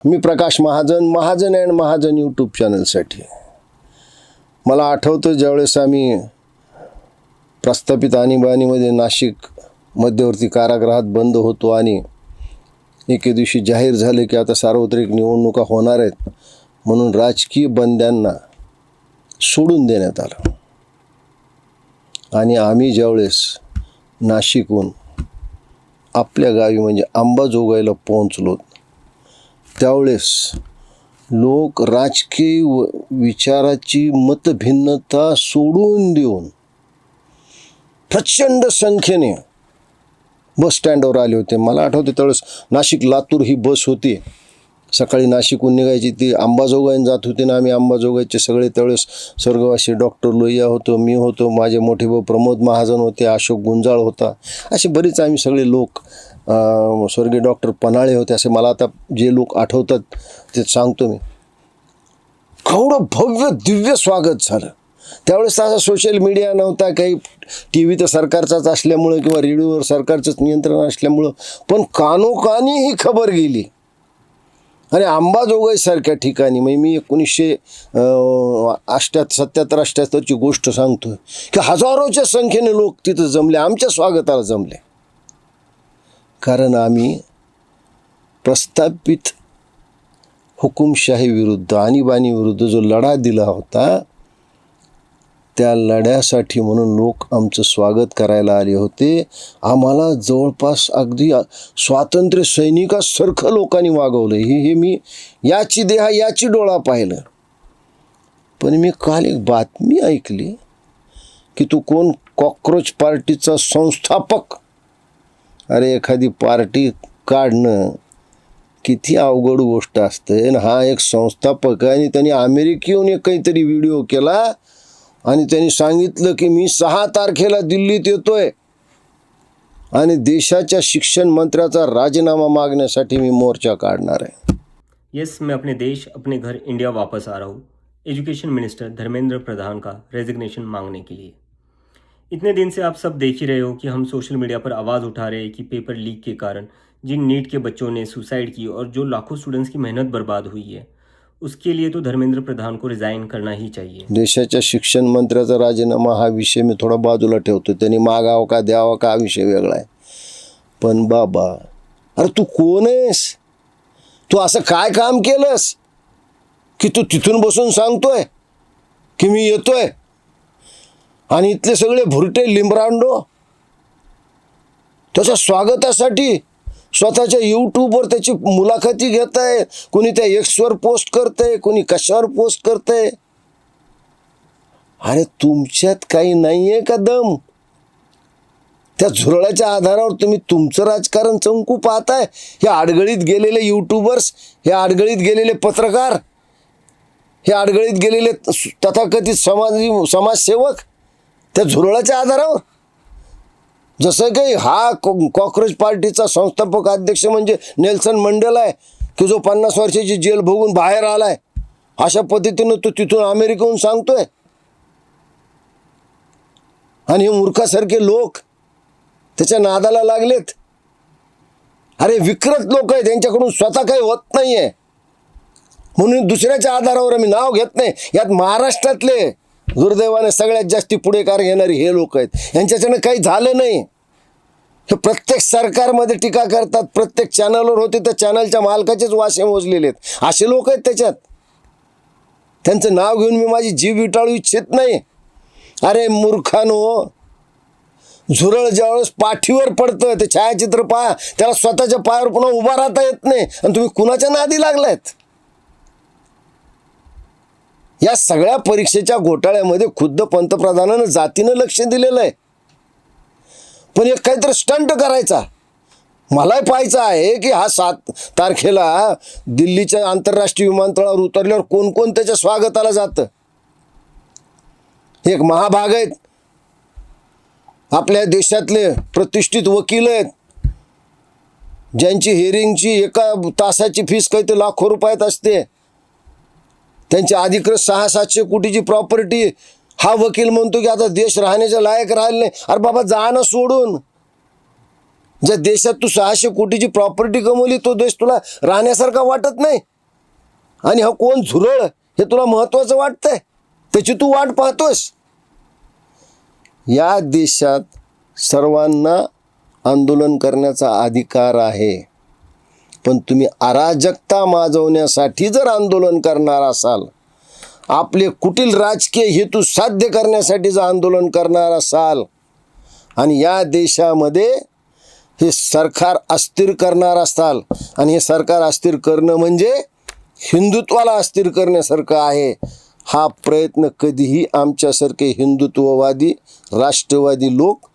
Me Prakash Mahajan, Mahajan and Mahajan YouTube चॅनलसाठी. मला आठवतं ज्यावेळेस आम्ही प्रस्थापित आणीबाणीमध्ये नाशिक मध्यवर्ती कारागृहात बंद होतो आणि एके दिवशी जाहीर झाले की आता सार्वत्रिक निवडणुका होणार आहेत म्हणून राजकीय बंद्यांना सोडून देण्यात आलं. आणि आम्ही ज्यावेळेस नाशिकहून आपल्या गावी म्हणजे अंबाजोगाईला पोहोचलो त्यावेळेस लोक राजकीय विचाराची मतभिन्नता सोडून देऊन प्रचंड संख्येने बस स्टँडवर आले होते. मला आठवते त्यावेळेस नाशिक लातूर ही बस होती. सकाळी नाशिकहून निघायची ती अंबाजोगाईन जात होती ना. आम्ही अंबाजोगाईचे सगळे त्यावेळेस स्वर्गवासी डॉक्टर लोहिया होतो, मी होतो, माझे मोठे भाऊ प्रमोद महाजन होते, अशोक गुंजाळ होता, असे बरेच आम्ही सगळे लोक, स्वर्गीय डॉक्टर पन्हाळे होते. असे मला आता जे लोक आठवतात ते सांगतो मी. केवढं भव्य दिव्य स्वागत झालं. त्यावेळेस असा सोशल मीडिया नव्हता, काही टी व्ही तर सरकारचाच असल्यामुळं किंवा रेडिओवर सरकारचंच नियंत्रण असल्यामुळं, पण कानोकानी ही खबर गेली. आणि अंबाजोगाईसारख्या ठिकाणी म्हणजे मी 1977-78ची गोष्ट सांगतोय की हजारोच्या संख्येने लोक तिथं जमले, आमच्या स्वागताला जमले. कारण आम्ही प्रस्थापित हुकुमशाही विरुद्ध, आणीबाणी विरुद्ध जो लढा दिला होता त्या लढ्यासाठी म्हणून लोक आमचं स्वागत करायला आले होते. आम्हाला जवळपास अगदी स्वातंत्र्य सैनिकासारखं लोकांनी वागवलं. हे मी याची डोळा पाहिलं. पण मी काल एक बातमी ऐकली की तू कोण कॉकरोच पार्टीचा संस्थापक. अरे एखादी पार्टी काढणं किती अवघड गोष्ट असते. आणि हा एक संस्थापक आहे आणि त्यांनी अमेरिकेहून एक काहीतरी व्हिडिओ केला आणि त्यांनी सांगितलं की मी 6 तारखेला दिल्लीत येतोय आणि देशाच्या शिक्षण मंत्र्याचा राजीनामा मागण्यासाठी मी मोर्चा काढणार आहे. यस, मैं अपने देश अपने घर इंडिया वापस आ रहा हूँ. एजुकेशन मिनिस्टर धर्मेंद्र प्रधान का रेजिग्नेशन मांगने के लिए. इतने दिन से आप सब देख ही रहे हो कि हम सोशल मीडिया पर आवाज़ उठा रहे हैं कि पेपर लीक के कारण जिन नीट के बच्चों ने सुसाइड की और जो लाखों स्टूडेंट्स की मेहनत बर्बाद हुई है, उसके लिए तो धर्मेंद्र प्रधान को रिज़ाइन करना ही चाहिए. देशाच्या शिक्षण मंत्र्याचा राजीनामा हा विषय मी थोडा बाजूला ठेवतो. त्यांनी मागावं का द्यावं का हा विषय वेगळा आहे. पण बाबा, अरे तू कोण आहेस? तू असं काय काम केलंस की तू तिथून बसून सांगतोय की मी येतोय आणि इथले सगळे भुरटे लिंबरांडो त्याच्या स्वागतासाठी स्वतःच्या यूट्यूबवर त्याची मुलाखती घेत आहे. कोणी त्या एक्सवर पोस्ट करतंय, कोणी कशावर पोस्ट करतंय. अरे तुमच्यात काही नाही आहे का दम? त्या झुरळाच्या आधारावर तुम्ही तुमचं राजकारण चंकू पाहताय. हे आडगळीत गेलेले यूट्यूबर्स, हे आडगळीत गेलेले पत्रकार, हे आडगळीत गेलेले तथाकथित समाजसेवक त्या झुरळाच्या आधारावर. जसं काही हा कॉकरोच पार्टीचा संस्थापक अध्यक्ष म्हणजे नेल्सन मंडेला आहे की जो 50 वर्षाची जेल भोगून बाहेर आलाय. अशा पद्धतीनं तो तिथून अमेरिकेहून सांगतोय. आणि हे मूर्खासारखे लोक त्याच्या नादाला लागलेत. अरे विकृत लोक आहेत, त्यांच्याकडून स्वतः काही होत नाहीये म्हणून दुसऱ्याच्या आधारावर आम्ही नाव घेत नाही. यात महाराष्ट्रातले दुर्दैवाने सगळ्यात जास्ती पुढेकार घेणारे हे लोक आहेत. यांच्याच्यानं काही झालं नाही. हे प्रत्येक सरकारमध्ये टीका करतात, प्रत्येक चॅनलवर होते तर चॅनलच्या मालकाचेच वासे मोजलेले आहेत. असे लोक आहेत त्याच्यात. त्यांचं नाव घेऊन मी माझी जीव विटाळू इच्छित नाही. अरे मूर्खानो, झुरळ ज्यावेळेस पाठीवर पडतं ते छायाचित्र पहा, त्याला स्वतःच्या पायावर पुन्हा उभा राहता येत नाही आणि तुम्ही कुणाच्या नादी लागलायत. या सगळ्या परीक्षेच्या घोटाळ्यामध्ये खुद्द पंतप्रधानानं जातीनं लक्ष दिलेलं आहे. पण एक काहीतरी स्टंट करायचा. मलाही पाहायचं आहे की हा 7 तारखेला दिल्लीच्या आंतरराष्ट्रीय विमानतळावर उतरल्यावर कोण कोण त्याच्या स्वागताला जातं. एक महाभाग आहेत, आपल्या देशातले प्रतिष्ठित वकील आहेत, ज्यांची हिअरिंगची एका तासाची फीस काहीतरी लाखो रुपयात असते. त्यांची अधिकृत 600-700 कोटीची प्रॉपर्टी. हा वकील म्हणतो की आता देश राहण्याच्या लायक राहिलं नाही. अरे बाबा जा ना सोडून. ज्या देशात तू 600 कोटीची प्रॉपर्टी कमवली, तो देश तुला राहण्यासारखा वाटत नाही, आणि हा कोण झुरळ हे तुला महत्वाचं वाटतंय, त्याची तू वाट पाहतोस. या देशात सर्वांना आंदोलन करण्याचा अधिकार आहे, पण तुम्ही अराजकता माजवण्यासाठी जर आंदोलन करणार असाल, आपले कुटील राजकीय हेतू साध्य करण्यासाठी जर आंदोलन करणार असाल, आणि या देशामध्ये हे सरकार अस्थिर करणार असाल, आणि हे सरकार अस्थिर करणं म्हणजे हिंदुत्वाला अस्थिर करण्यासारखं आहे, हा प्रयत्न कधीही आमच्यासारखे हिंदुत्ववादी राष्ट्रवादी लोक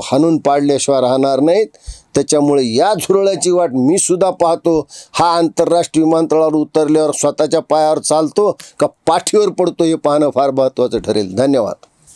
हाणून पाडल्याशिवाय राहणार नाहीत. त्याच्यामुळे या झुरळाची वाट मी सुद्धा पाहतो. हा आंतरराष्ट्रीय विमानतळावर उतरल्यावर स्वतःच्या पायावर चालतो का पाठीवर पडतो हे पाहणं फार महत्त्वाचं ठरेल. धन्यवाद.